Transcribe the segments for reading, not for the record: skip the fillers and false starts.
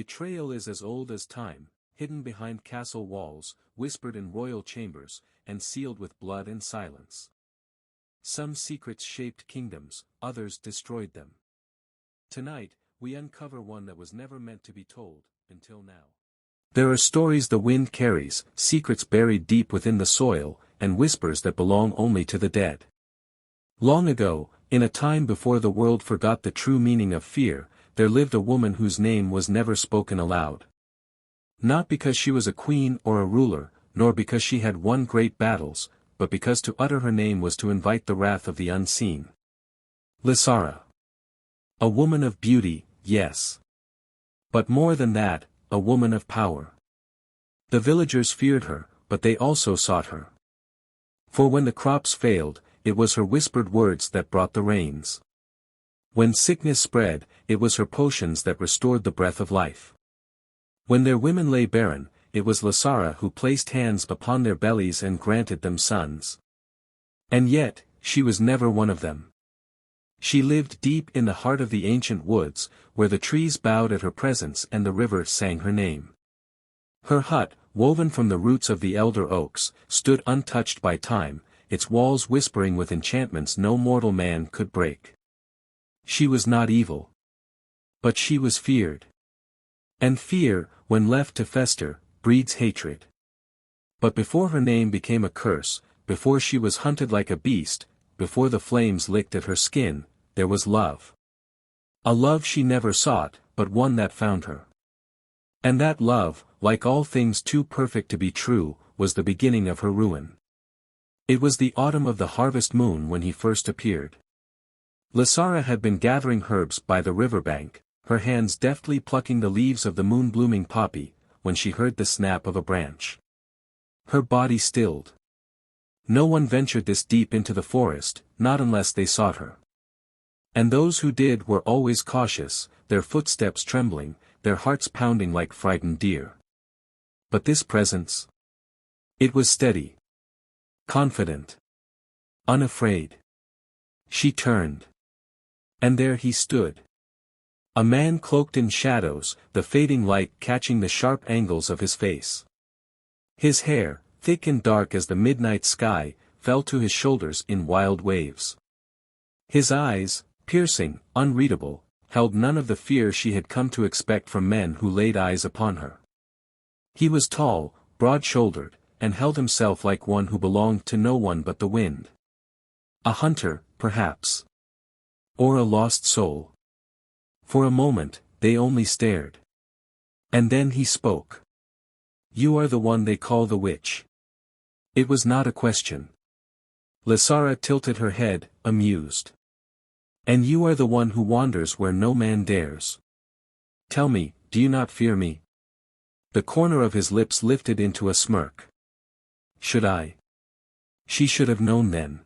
Betrayal is as old as time, hidden behind castle walls, whispered in royal chambers, and sealed with blood and silence. Some secrets shaped kingdoms, others destroyed them. Tonight, we uncover one that was never meant to be told, until now. There are stories the wind carries, secrets buried deep within the soil, and whispers that belong only to the dead. Long ago, in a time before the world forgot the true meaning of fear, there lived a woman whose name was never spoken aloud. Not because she was a queen or a ruler, nor because she had won great battles, but because to utter her name was to invite the wrath of the unseen. Lysara. A woman of beauty, yes. But more than that, a woman of power. The villagers feared her, but they also sought her. For when the crops failed, it was her whispered words that brought the rains. When sickness spread, it was her potions that restored the breath of life. When their women lay barren, it was Lysara who placed hands upon their bellies and granted them sons. And yet, she was never one of them. She lived deep in the heart of the ancient woods, where the trees bowed at her presence and the river sang her name. Her hut, woven from the roots of the elder oaks, stood untouched by time, its walls whispering with enchantments no mortal man could break. She was not evil. But she was feared. And fear, when left to fester, breeds hatred. But before her name became a curse, before she was hunted like a beast, before the flames licked at her skin, there was love. A love she never sought, but one that found her. And that love, like all things too perfect to be true, was the beginning of her ruin. It was the autumn of the harvest moon when he first appeared. Lysara had been gathering herbs by the riverbank, her hands deftly plucking the leaves of the moon-blooming poppy, when she heard the snap of a branch. Her body stilled. No one ventured this deep into the forest, not unless they sought her. And those who did were always cautious, their footsteps trembling, their hearts pounding like frightened deer. But this presence? It was steady. Confident. Unafraid. She turned. And there he stood. A man cloaked in shadows, the fading light catching the sharp angles of his face. His hair, thick and dark as the midnight sky, fell to his shoulders in wild waves. His eyes, piercing, unreadable, held none of the fear she had come to expect from men who laid eyes upon her. He was tall, broad-shouldered, and held himself like one who belonged to no one but the wind. A hunter, perhaps. Or a lost soul. For a moment, they only stared. And then he spoke. "You are the one they call the witch." It was not a question. Lysara tilted her head, amused. "And you are the one who wanders where no man dares. Tell me, do you not fear me?" The corner of his lips lifted into a smirk. Should I? She should have known then.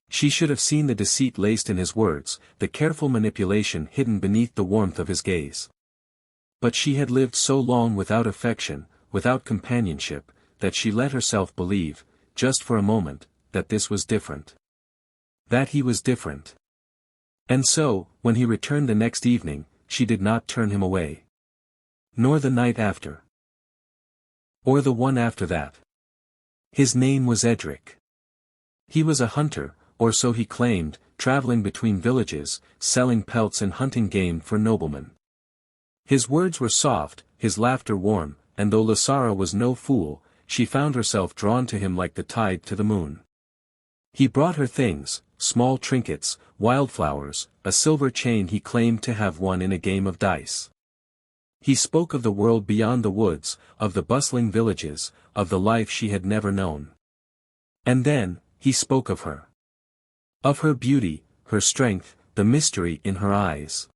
She should have seen the deceit laced in his words, the careful manipulation hidden beneath the warmth of his gaze. But she had lived so long without affection, without companionship, that she let herself believe, just for a moment, that this was different. That he was different. And so, when he returned the next evening, she did not turn him away. Nor the night after. Or the one after that. His name was Edric. He was a hunter, or so he claimed, traveling between villages, selling pelts and hunting game for noblemen. His words were soft, his laughter warm, and though Lysara was no fool, she found herself drawn to him like the tide to the moon. He brought her things, small trinkets, wildflowers, a silver chain he claimed to have won in a game of dice. He spoke of the world beyond the woods, of the bustling villages, of the life she had never known. And then, he spoke of her. Of her beauty, her strength, the mystery in her eyes.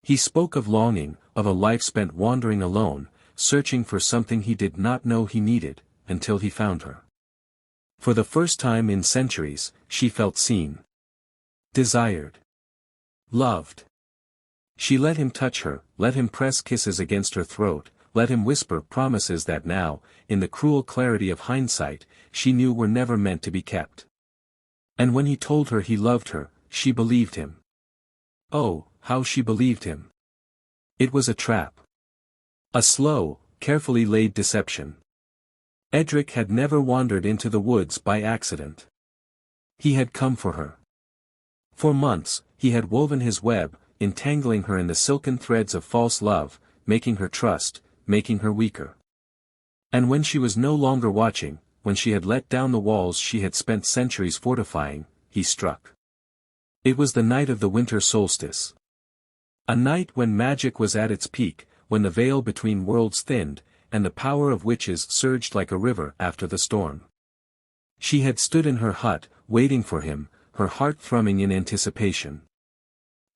He spoke of longing, of a life spent wandering alone, searching for something he did not know he needed, until he found her. For the first time in centuries, she felt seen. Desired. Loved. She let him touch her, let him press kisses against her throat, let him whisper promises that now, in the cruel clarity of hindsight, she knew were never meant to be kept. And when he told her he loved her, she believed him. Oh, how she believed him. It was a trap. A slow, carefully laid deception. Edric had never wandered into the woods by accident. He had come for her. For months, he had woven his web, entangling her in the silken threads of false love, making her trust, making her weaker. And when she was no longer watching, when she had let down the walls she had spent centuries fortifying, he struck. It was the night of the winter solstice. A night when magic was at its peak, when the veil between worlds thinned, and the power of witches surged like a river after the storm. She had stood in her hut, waiting for him, her heart thrumming in anticipation.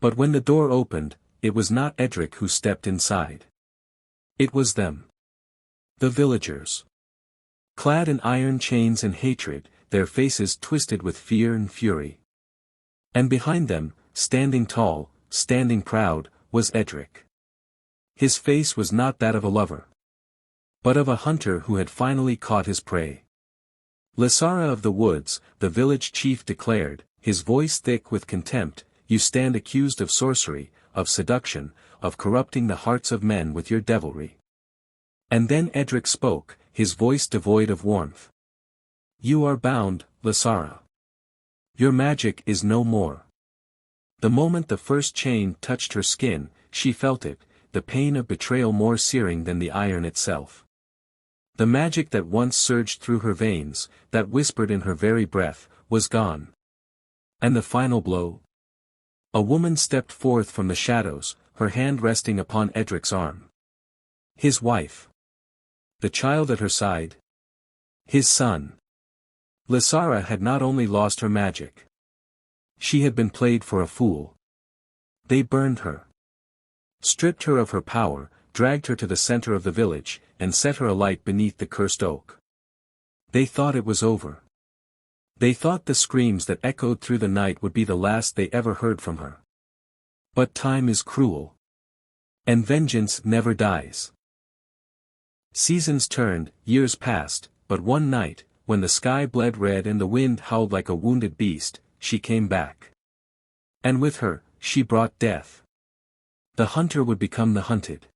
But when the door opened, it was not Edric who stepped inside. It was them. The villagers. Clad in iron chains and hatred, their faces twisted with fear and fury. And behind them, standing tall, standing proud, was Edric. His face was not that of a lover, but of a hunter who had finally caught his prey. Lysara of the woods, the village chief declared, his voice thick with contempt, you stand accused of sorcery, of seduction, of corrupting the hearts of men with your devilry. And then Edric spoke, his voice devoid of warmth. You are bound, Lysara. Your magic is no more. The moment the first chain touched her skin, she felt it, the pain of betrayal more searing than the iron itself. The magic that once surged through her veins, that whispered in her very breath, was gone. And the final blow? A woman stepped forth from the shadows, her hand resting upon Edric's arm. His wife. The child at her side. His son. Lysara had not only lost her magic. She had been played for a fool. They burned her. Stripped her of her power, dragged her to the center of the village, and set her alight beneath the cursed oak. They thought it was over. They thought the screams that echoed through the night would be the last they ever heard from her. But time is cruel. And vengeance never dies. Seasons turned, years passed, but one night, when the sky bled red and the wind howled like a wounded beast, she came back. And with her, she brought death. The hunter would become the hunted.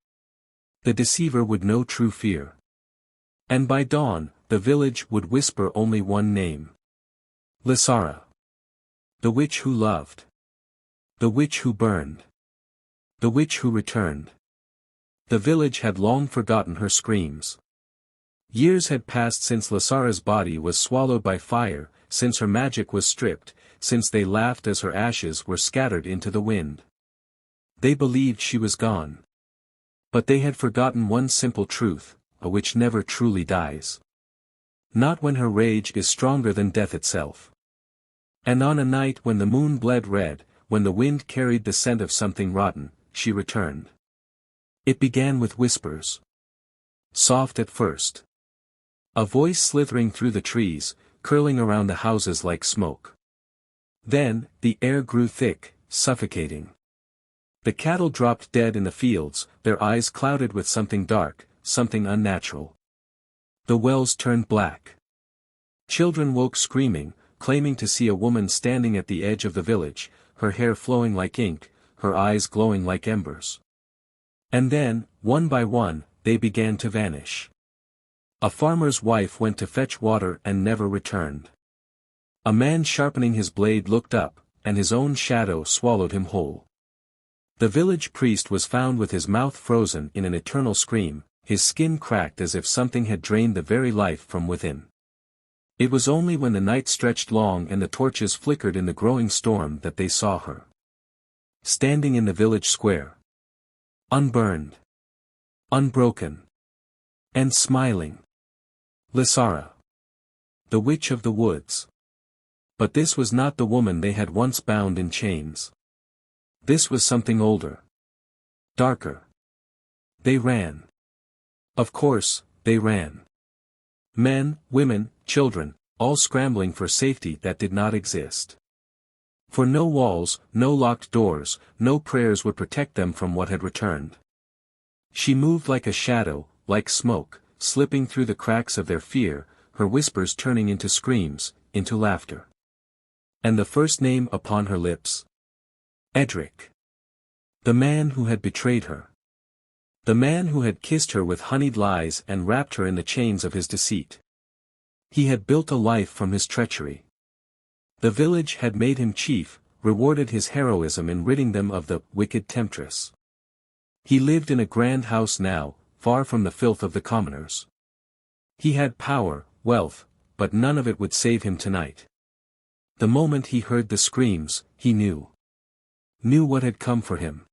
The deceiver would know true fear. And by dawn, the village would whisper only one name. Lysara. The witch who loved. The witch who burned. The witch who returned. The village had long forgotten her screams. Years had passed since Lysara's body was swallowed by fire, since her magic was stripped, since they laughed as her ashes were scattered into the wind. They believed she was gone. But they had forgotten one simple truth, a witch never truly dies. Not when her rage is stronger than death itself. And on a night when the moon bled red, when the wind carried the scent of something rotten, she returned. It began with whispers. Soft at first. A voice slithering through the trees, curling around the houses like smoke. Then, the air grew thick, suffocating. The cattle dropped dead in the fields, their eyes clouded with something dark, something unnatural. The wells turned black. Children woke screaming, claiming to see a woman standing at the edge of the village, her hair flowing like ink, her eyes glowing like embers. And then, one by one, they began to vanish. A farmer's wife went to fetch water and never returned. A man sharpening his blade looked up, and his own shadow swallowed him whole. The village priest was found with his mouth frozen in an eternal scream, his skin cracked as if something had drained the very life from within. It was only when the night stretched long and the torches flickered in the growing storm that they saw her. Standing in the village square. Unburned. Unbroken. And smiling. Lysara. The witch of the woods. But this was not the woman they had once bound in chains. This was something older. Darker. They ran. Of course, they ran. Men, women, children, all scrambling for safety that did not exist. For no walls, no locked doors, no prayers would protect them from what had returned. She moved like a shadow, like smoke, slipping through the cracks of their fear, her whispers turning into screams, into laughter. And the first name upon her lips? Edric. The man who had betrayed her. The man who had kissed her with honeyed lies and wrapped her in the chains of his deceit. He had built a life from his treachery. The village had made him chief, rewarded his heroism in ridding them of the wicked temptress. He lived in a grand house now, far from the filth of the commoners. He had power, wealth, but none of it would save him tonight. The moment he heard the screams, he knew what had come for him.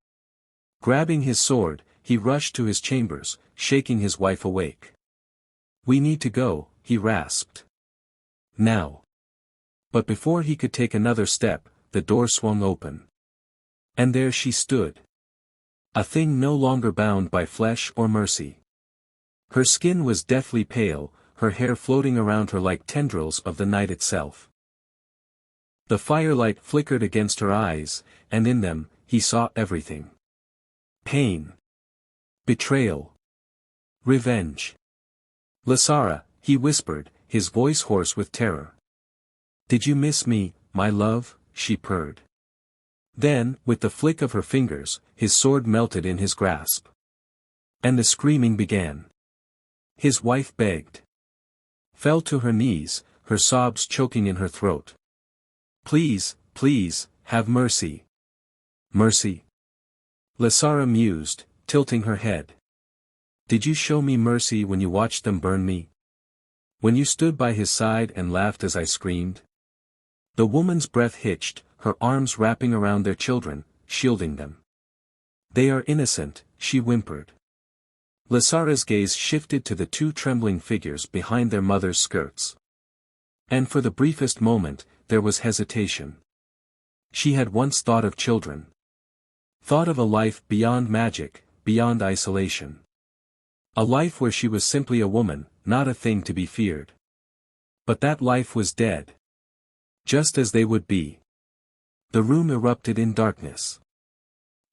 Grabbing his sword, he rushed to his chambers, shaking his wife awake. "We need to go," he rasped. "Now." But before he could take another step, the door swung open. And there she stood. A thing no longer bound by flesh or mercy. Her skin was deathly pale, her hair floating around her like tendrils of the night itself. The firelight flickered against her eyes, and in them, he saw everything. Pain. Betrayal. Revenge. "Lasara," he whispered, his voice hoarse with terror. "Did you miss me, my love?" she purred. Then, with the flick of her fingers, his sword melted in his grasp. And the screaming began. His wife begged. Fell to her knees, her sobs choking in her throat. "Please, please, have mercy." "Mercy?" Lasara mused, tilting her head. "Did you show me mercy when you watched them burn me? When you stood by his side and laughed as I screamed?" The woman's breath hitched, her arms wrapping around their children, shielding them. "They are innocent," she whimpered. Lasara's gaze shifted to the two trembling figures behind their mother's skirts. And for the briefest moment, there was hesitation. She had once thought of children. Thought of a life beyond magic, beyond isolation. A life where she was simply a woman, not a thing to be feared. But that life was dead. Just as they would be. The room erupted in darkness.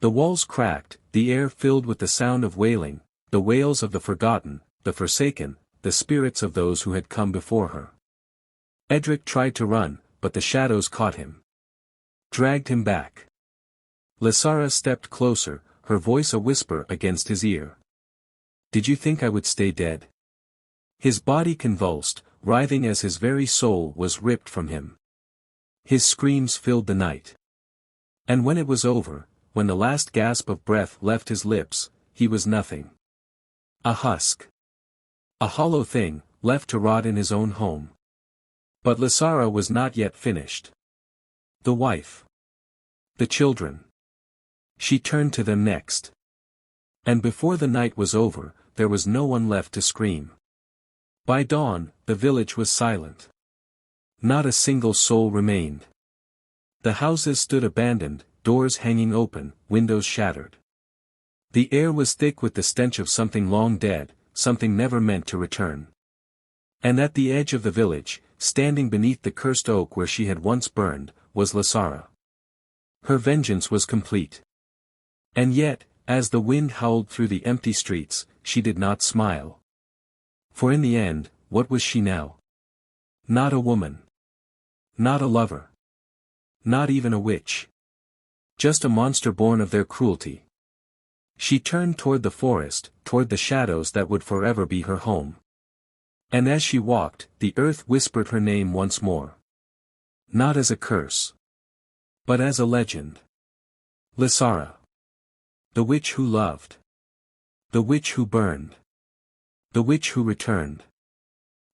The walls cracked, the air filled with the sound of wailing, the wails of the forgotten, the forsaken, the spirits of those who had come before her. Edric tried to run, but the shadows caught him. Dragged him back. Lasara stepped closer, her voice a whisper against his ear. "Did you think I would stay dead?" His body convulsed, writhing as his very soul was ripped from him. His screams filled the night. And when it was over, when the last gasp of breath left his lips, he was nothing. A husk. A hollow thing, left to rot in his own home. But Lasara was not yet finished. The wife. The children. She turned to them next. And before the night was over, there was no one left to scream. By dawn, the village was silent. Not a single soul remained. The houses stood abandoned, doors hanging open, windows shattered. The air was thick with the stench of something long dead, something never meant to return. And at the edge of the village, standing beneath the cursed oak where she had once burned, was Lasara. Her vengeance was complete. And yet, as the wind howled through the empty streets, she did not smile. For in the end, what was she now? Not a woman. Not a lover. Not even a witch. Just a monster born of their cruelty. She turned toward the forest, toward the shadows that would forever be her home. And as she walked, the earth whispered her name once more. Not as a curse. But as a legend. Lasara. The witch who loved. The witch who burned. The witch who returned.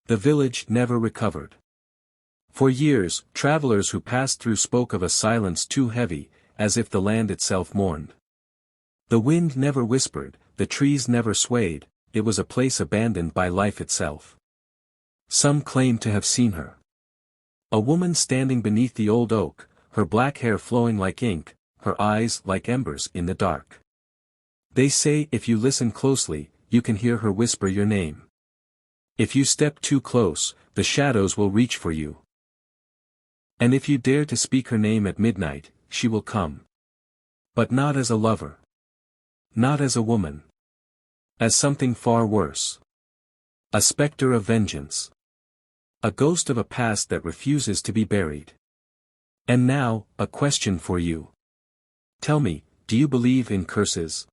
The village never recovered. For years, travelers who passed through spoke of a silence too heavy, as if the land itself mourned. The wind never whispered, the trees never swayed, it was a place abandoned by life itself. Some claimed to have seen her. A woman standing beneath the old oak, her black hair flowing like ink, her eyes like embers in the dark. They say if you listen closely, you can hear her whisper your name. If you step too close, the shadows will reach for you. And if you dare to speak her name at midnight, she will come. But not as a lover. Not as a woman. As something far worse. A specter of vengeance. A ghost of a past that refuses to be buried. And now, a question for you. Tell me, do you believe in curses?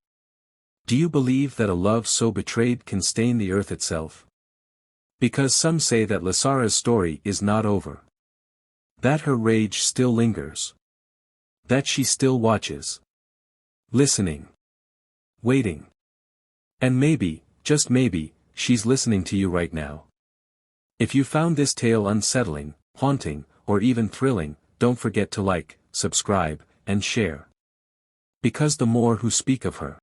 Do you believe that a love so betrayed can stain the earth itself? Because some say that Lasara's story is not over. That her rage still lingers. That she still watches. Listening. Waiting. And maybe, just maybe, she's listening to you right now. If you found this tale unsettling, haunting, or even thrilling, don't forget to like, subscribe, and share. Because the more who speak of her,